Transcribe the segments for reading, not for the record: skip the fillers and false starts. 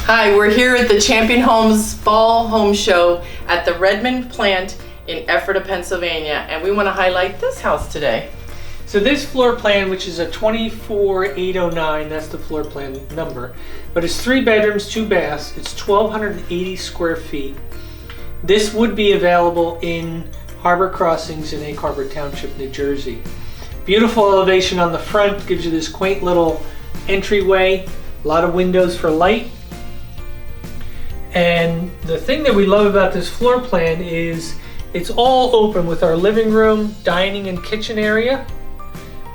Hi, we're here at the Champion Homes Fall Home Show at the Redman plant in Ephrata, Pennsylvania, and we want to highlight this house today. So this floor plan, which is a 24809, that's the floor plan number, but it's 3 bedrooms, 2 baths. It's 1,280 square feet. This would be available in Harbor Crossings in Egg Harbor Township, New Jersey. Beautiful elevation on the front, gives you this quaint little entryway, a lot of windows for light. And the thing that we love about this floor plan is it's all open with our living room, dining, and kitchen area.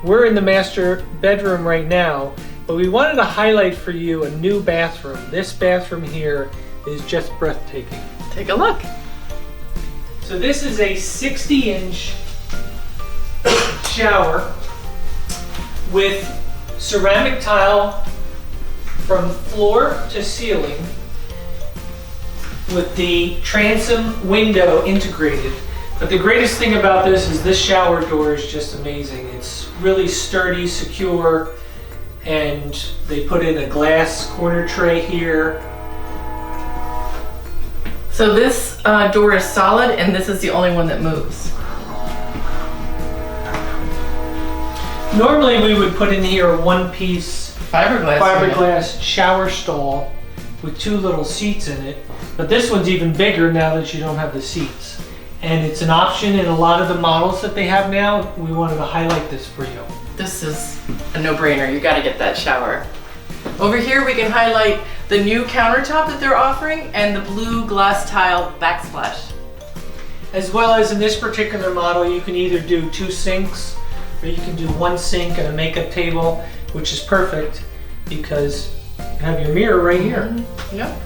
We're in the master bedroom right now, but we wanted to highlight for you a new bathroom. This bathroom here is just breathtaking. Take a look. So this is a 60-inch shower with ceramic tile from floor to ceiling, with the transom window integrated. But the greatest thing about this is this shower door is just amazing. It's really sturdy, secure, and they put in a glass corner tray here. So this door is solid, and this is the only one that moves. Normally we would put in here a one-piece fiberglass shower stall with 2 little seats in it. But this one's even bigger now that you don't have the seats. And it's an option in a lot of the models that they have now. We wanted to highlight this for you. This is a no-brainer. You got to get that shower. Over here we can highlight the new countertop that they're offering and the blue glass tile backsplash. As well as in this particular model, you can either do 2 sinks, or you can do 1 sink and a makeup table, which is perfect because you have your mirror right here. Yep.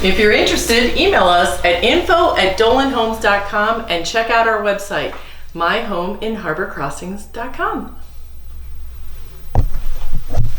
If you're interested, email us at info@dolanhomes.com and check out our website, myhomeinharborcrossings.com.